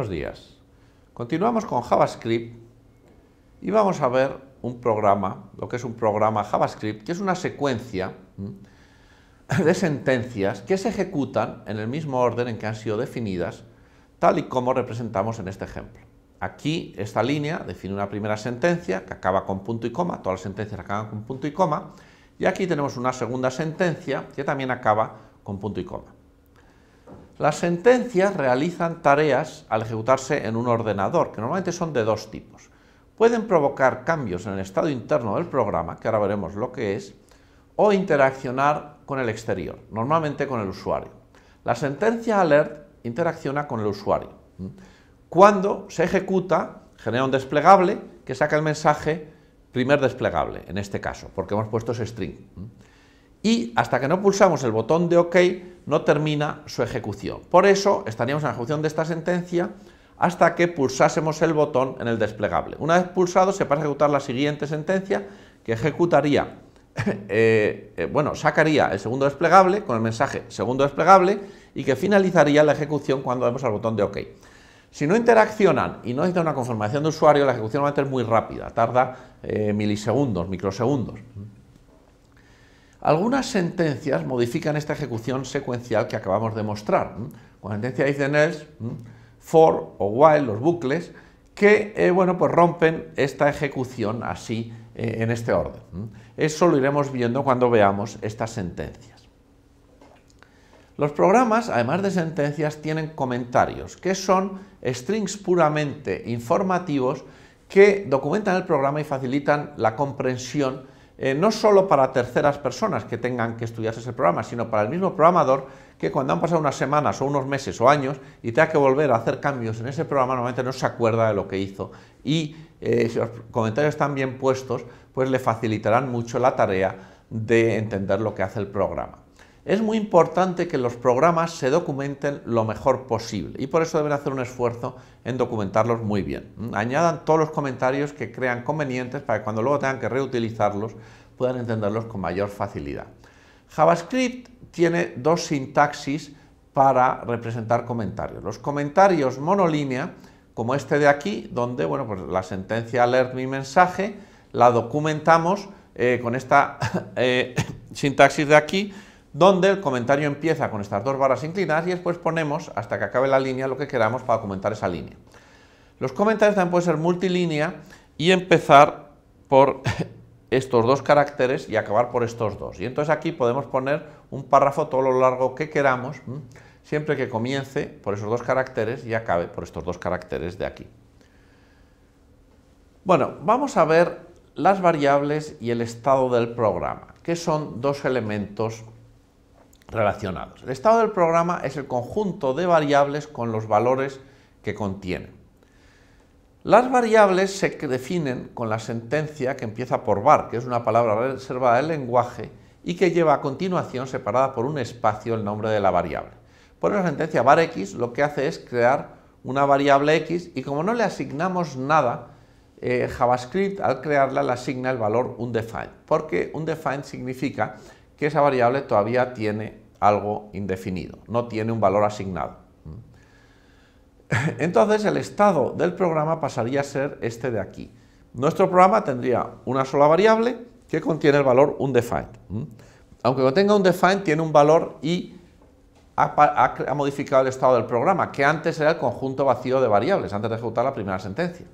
Buenos días. Continuamos con JavaScript y vamos a ver un programa, lo que es un programa JavaScript, que es una secuencia de sentencias que se ejecutan en el mismo orden en que han sido definidas, tal y como representamos en este ejemplo. Aquí esta línea define una primera sentencia que acaba con punto y coma, todas las sentencias acaban con punto y coma, y aquí tenemos una segunda sentencia que también acaba con punto y coma. Las sentencias realizan tareas al ejecutarse en un ordenador, que normalmente son de dos tipos. Pueden provocar cambios en el estado interno del programa, que ahora veremos lo que es, o interaccionar con el exterior, normalmente con el usuario. La sentencia alert interacciona con el usuario. Cuando se ejecuta, genera un desplegable que saca el mensaje primer desplegable, en este caso, porque hemos puesto ese string. Y hasta que no pulsamos el botón de OK, no termina su ejecución. Por eso estaríamos en la ejecución de esta sentencia hasta que pulsásemos el botón en el desplegable. Una vez pulsado, se pasa a ejecutar la siguiente sentencia, que ejecutaría, sacaría el segundo desplegable con el mensaje segundo desplegable y que finalizaría la ejecución cuando demos al botón de OK. Si no interaccionan y no necesitan una confirmación de usuario, la ejecución normalmente es muy rápida, tarda milisegundos, microsegundos. Algunas sentencias modifican esta ejecución secuencial que acabamos de mostrar. Con la sentencia if then else, for o while, los bucles, que pues rompen esta ejecución así en este orden. Eso lo iremos viendo cuando veamos estas sentencias. Los programas, además de sentencias, tienen comentarios, que son strings puramente informativos que documentan el programa y facilitan la comprensión no solo para terceras personas que tengan que estudiarse ese programa, sino para el mismo programador que cuando han pasado unas semanas o unos meses o años y tenga que volver a hacer cambios en ese programa, normalmente no se acuerda de lo que hizo y si los comentarios están bien puestos, pues le facilitarán mucho la tarea de entender lo que hace el programa. Es muy importante que los programas se documenten lo mejor posible y por eso deben hacer un esfuerzo en documentarlos muy bien. Añadan todos los comentarios que crean convenientes para que cuando luego tengan que reutilizarlos puedan entenderlos con mayor facilidad. JavaScript tiene dos sintaxis para representar comentarios. Los comentarios monolínea, como este de aquí, donde pues la sentencia alert mi mensaje la documentamos con esta sintaxis de aquí, donde el comentario empieza con estas dos barras inclinadas y después ponemos, hasta que acabe la línea, lo que queramos para documentar esa línea. Los comentarios también pueden ser multilínea y empezar por estos dos caracteres y acabar por estos dos. Y entonces aquí podemos poner un párrafo todo lo largo que queramos, siempre que comience por esos dos caracteres y acabe por estos dos caracteres de aquí. Bueno, vamos a ver las variables y el estado del programa, que son dos elementos relacionados. El estado del programa es el conjunto de variables con los valores que contienen. Las variables se definen con la sentencia que empieza por var, que es una palabra reservada del lenguaje y que lleva a continuación, separada por un espacio, el nombre de la variable. Por eso la sentencia var x lo que hace es crear una variable x y como no le asignamos nada, JavaScript al crearla le asigna el valor undefined, porque undefined significa que esa variable todavía tiene algo indefinido, no tiene un valor asignado. Entonces el estado del programa pasaría a ser este de aquí. Nuestro programa tendría una sola variable que contiene el valor undefined. Aunque contenga undefined, tiene un valor y ha modificado el estado del programa, que antes era el conjunto vacío de variables, antes de ejecutar la primera sentencia.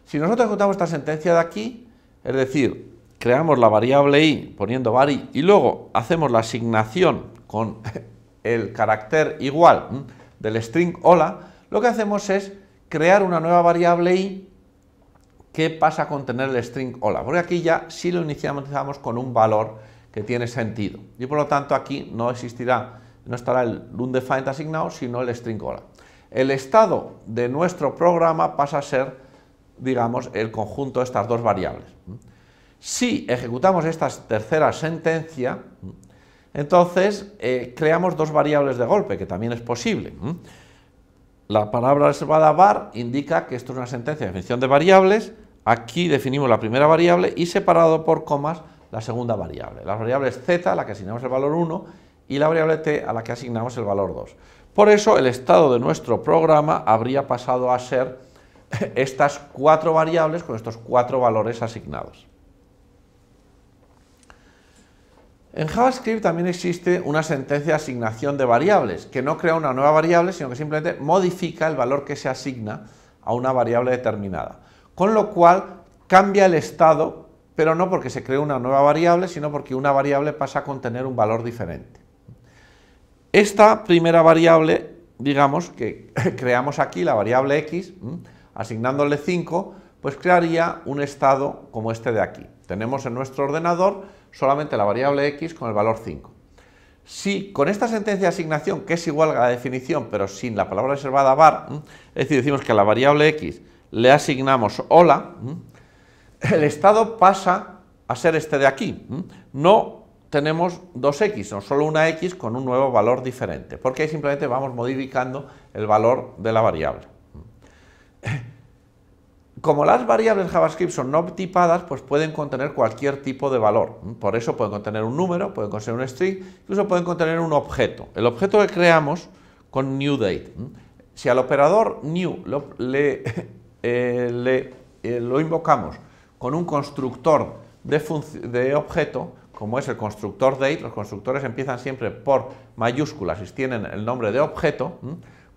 Si nosotros ejecutamos esta sentencia de aquí, es decir, creamos la variable i poniendo var i y luego hacemos la asignación con el carácter igual del string hola, lo que hacemos es crear una nueva variable i que pasa a contener el string hola, porque aquí ya sí lo inicializamos con un valor que tiene sentido y por lo tanto aquí no estará el undefined asignado, sino el string hola. El estado de nuestro programa pasa a ser, digamos, el conjunto de estas dos variables. Si ejecutamos esta tercera sentencia, entonces creamos dos variables de golpe, que también es posible. La palabra reservada var indica que esto es una sentencia de definición de variables, aquí definimos la primera variable y separado por comas la segunda variable. La variable es z, a la que asignamos el valor 1, y la variable t, a la que asignamos el valor 2. Por eso el estado de nuestro programa habría pasado a ser estas 4 variables con estos 4 valores asignados. En JavaScript también existe una sentencia de asignación de variables, que no crea una nueva variable, sino que simplemente modifica el valor que se asigna a una variable determinada. Con lo cual cambia el estado, pero no porque se cree una nueva variable, sino porque una variable pasa a contener un valor diferente. Esta primera variable, digamos, que creamos aquí, la variable x, asignándole 5, pues crearía un estado como este de aquí. Tenemos en nuestro ordenador solamente la variable x con el valor 5. Si con esta sentencia de asignación, que es igual a la definición, pero sin la palabra reservada var, es decir, decimos que a la variable x le asignamos hola, el estado pasa a ser este de aquí. No tenemos 2x, sino solo una x con un nuevo valor diferente, porque ahí simplemente vamos modificando el valor de la variable. Como las variables JavaScript son no tipadas, pues pueden contener cualquier tipo de valor. Por eso pueden contener un número, pueden contener un string, incluso pueden contener un objeto. El objeto que creamos con newDate. Si al operador new lo invocamos con un constructor de objeto, como es el constructor date, los constructores empiezan siempre por mayúsculas y tienen el nombre de objeto,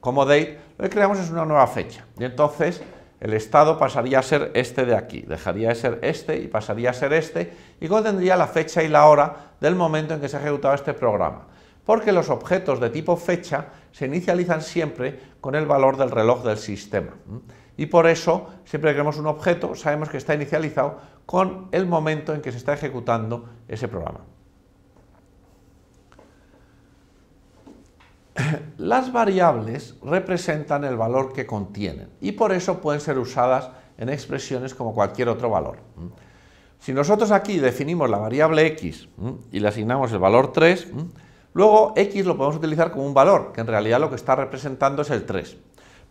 como date, lo que creamos es una nueva fecha. Y entonces el estado pasaría a ser este de aquí, dejaría de ser este y pasaría a ser este, y contendría la fecha y la hora del momento en que se ha ejecutado este programa. Porque los objetos de tipo fecha se inicializan siempre con el valor del reloj del sistema. Y por eso, siempre que creamos un objeto, sabemos que está inicializado con el momento en que se está ejecutando ese programa. Las variables representan el valor que contienen y por eso pueden ser usadas en expresiones como cualquier otro valor. Si nosotros aquí definimos la variable x y le asignamos el valor 3, luego x lo podemos utilizar como un valor, que en realidad lo que está representando es el 3.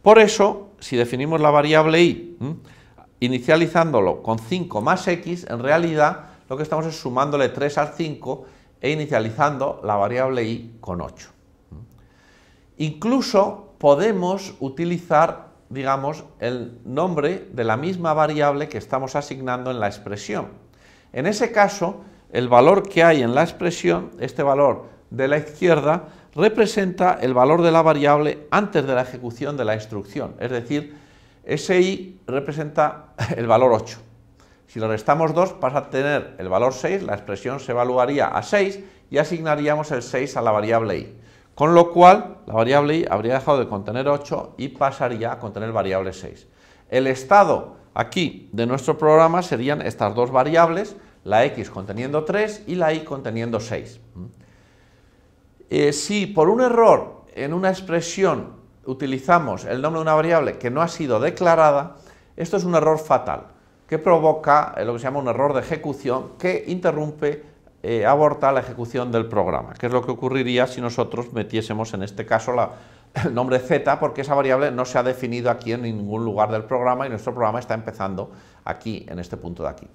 Por eso, si definimos la variable y, inicializándolo con 5 más x, en realidad lo que estamos es sumándole 3 al 5 e inicializando la variable y con 8. Incluso podemos utilizar, digamos, el nombre de la misma variable que estamos asignando en la expresión. En ese caso, el valor que hay en la expresión, este valor de la izquierda, representa el valor de la variable antes de la ejecución de la instrucción. Es decir, ese i representa el valor 8. Si le restamos 2 pasa a tener el valor 6, la expresión se evaluaría a 6 y asignaríamos el 6 a la variable i. Con lo cual, la variable i habría dejado de contener 8 y pasaría a contener variable 6. El estado aquí de nuestro programa serían estas dos variables, la x conteniendo 3 y la y conteniendo 6. Si por un error en una expresión utilizamos el nombre de una variable que no ha sido declarada, esto es un error fatal, que provoca lo que se llama un error de ejecución que interrumpe aborta la ejecución del programa, que es lo que ocurriría si nosotros metiésemos en este caso el nombre z, porque esa variable no se ha definido aquí en ningún lugar del programa y nuestro programa está empezando aquí, en este punto de aquí.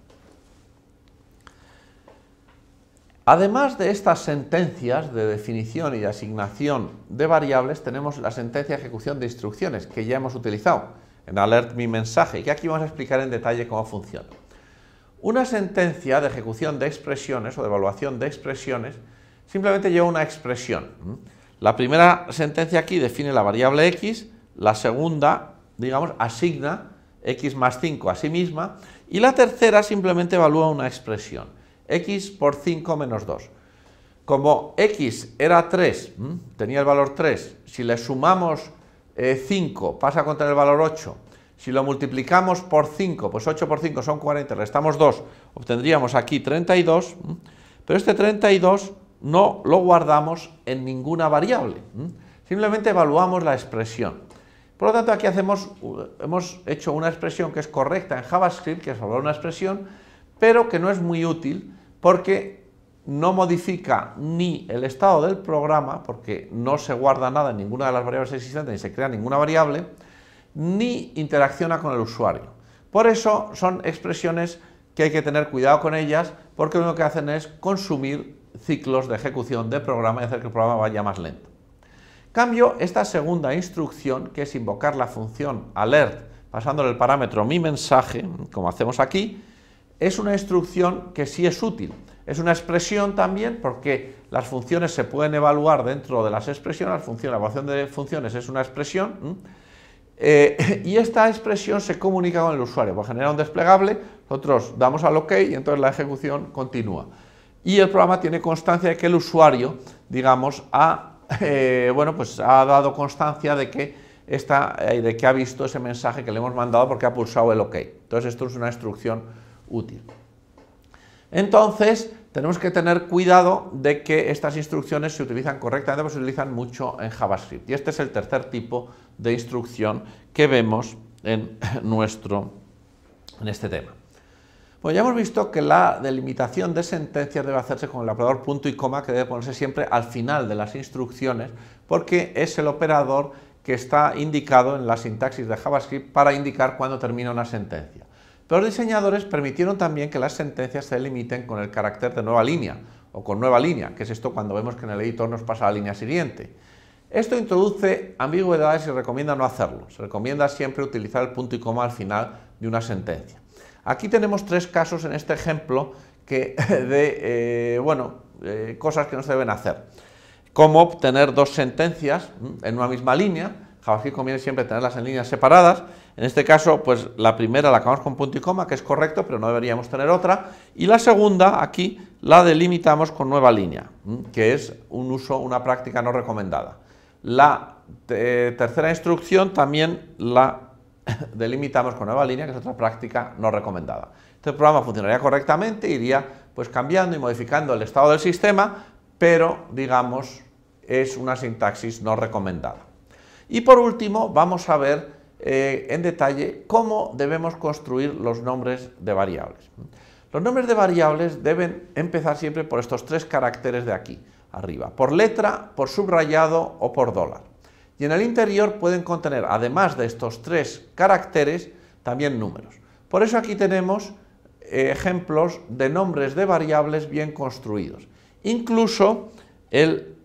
Además de estas sentencias de definición y de asignación de variables, tenemos la sentencia de ejecución de instrucciones, que ya hemos utilizado en alert mi mensaje, y que aquí vamos a explicar en detalle cómo funciona. Una sentencia de ejecución de expresiones o de evaluación de expresiones simplemente lleva una expresión. La primera sentencia aquí define la variable x, la segunda, digamos, asigna x más 5 a sí misma y la tercera simplemente evalúa una expresión, x por 5 menos 2. Como x era 3, tenía el valor 3, si le sumamos 5 pasa a contener el valor 8, si lo multiplicamos por 5, pues 8 por 5 son 40, restamos 2, obtendríamos aquí 32, pero este 32 no lo guardamos en ninguna variable, simplemente evaluamos la expresión. Por lo tanto, aquí hemos hecho una expresión que es correcta en JavaScript, que es evaluar una expresión, pero que no es muy útil porque no modifica ni el estado del programa, porque no se guarda nada en ninguna de las variables existentes, ni se crea ninguna variable, ni interacciona con el usuario. Por eso son expresiones que hay que tener cuidado con ellas, porque lo único que hacen es consumir ciclos de ejecución de programa y hacer que el programa vaya más lento. En Cambio, esta segunda instrucción, que es invocar la función alert pasándole el parámetro mi mensaje, como hacemos aquí, es una instrucción que sí es útil. Es una expresión también, porque las funciones se pueden evaluar dentro de las expresiones, la evaluación de funciones es una expresión, y esta expresión se comunica con el usuario. Pues genera un desplegable, nosotros damos al OK y entonces la ejecución continúa. Y el programa tiene constancia de que el usuario, digamos, ha dado constancia de que ha visto ese mensaje que le hemos mandado porque ha pulsado el OK. Entonces esto es una instrucción útil. Entonces tenemos que tener cuidado de que estas instrucciones se utilizan correctamente, porque se utilizan mucho en JavaScript. Y este es el tercer tipo de instrucción que vemos en este tema. Pues ya hemos visto que la delimitación de sentencias debe hacerse con el operador punto y coma, que debe ponerse siempre al final de las instrucciones, porque es el operador que está indicado en la sintaxis de JavaScript para indicar cuándo termina una sentencia. Pero los diseñadores permitieron también que las sentencias se delimiten con el carácter de nueva línea, o con nueva línea, que es esto cuando vemos que en el editor nos pasa a la línea siguiente. Esto introduce ambigüedades y recomienda no hacerlo. Se recomienda siempre utilizar el punto y coma al final de una sentencia. Aquí tenemos tres casos en este ejemplo de cosas que no se deben hacer. Como tener dos sentencias en una misma línea. JavaScript conviene siempre tenerlas en líneas separadas. En este caso, pues la primera la acabamos con punto y coma, que es correcto, pero no deberíamos tener otra. Y la segunda, aquí, la delimitamos con nueva línea, que es una práctica no recomendada. La tercera instrucción también la delimitamos con nueva línea, que es otra práctica no recomendada. Este programa funcionaría correctamente, iría pues cambiando y modificando el estado del sistema, pero digamos es una sintaxis no recomendada. Y por último vamos a ver en detalle cómo debemos construir los nombres de variables. Los nombres de variables deben empezar siempre por estos tres caracteres de aquí arriba, por letra, por subrayado o por dólar. Y en el interior pueden contener, además de estos tres caracteres, también números. Por eso aquí tenemos ejemplos de nombres de variables bien construidos. Incluso el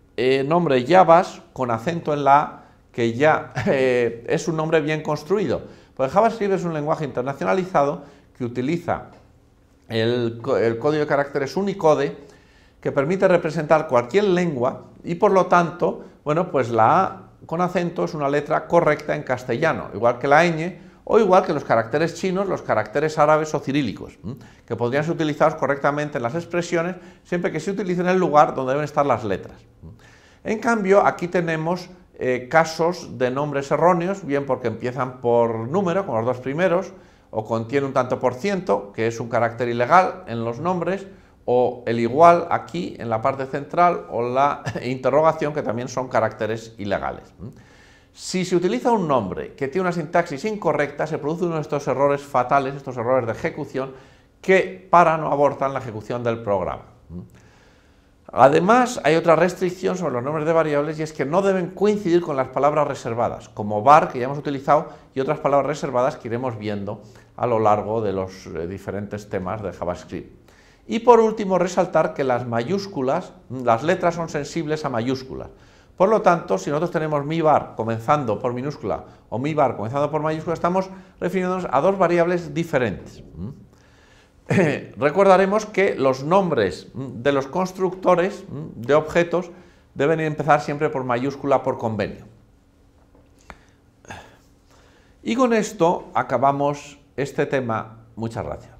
nombre Javas, con acento en la A, que ya es un nombre bien construido. Pues JavaScript es un lenguaje internacionalizado que utiliza el código de caracteres Unicode, que permite representar cualquier lengua y por lo tanto, bueno, pues la A con acento es una letra correcta en castellano, igual que la ñ o igual que los caracteres chinos, los caracteres árabes o cirílicos, que podrían ser utilizados correctamente en las expresiones siempre que se utilicen en el lugar donde deben estar las letras. En cambio, aquí tenemos casos de nombres erróneos, bien porque empiezan por número, con los dos primeros, o contiene un tanto por ciento, que es un carácter ilegal en los nombres, o el igual aquí en la parte central, o la interrogación, que también son caracteres ilegales. Si se utiliza un nombre que tiene una sintaxis incorrecta, se produce uno de estos errores fatales, estos errores de ejecución, que paran o abortan la ejecución del programa. Además, hay otra restricción sobre los nombres de variables, y es que no deben coincidir con las palabras reservadas, como var, que ya hemos utilizado, y otras palabras reservadas que iremos viendo a lo largo de los diferentes temas de JavaScript. Y por último, resaltar que las mayúsculas, las letras son sensibles a mayúsculas. Por lo tanto, si nosotros tenemos mi var comenzando por minúscula o mi var comenzando por mayúscula, estamos refiriéndonos a dos variables diferentes. Recordaremos que los nombres de los constructores de objetos deben empezar siempre por mayúscula por convenio. Y con esto acabamos este tema. Muchas gracias.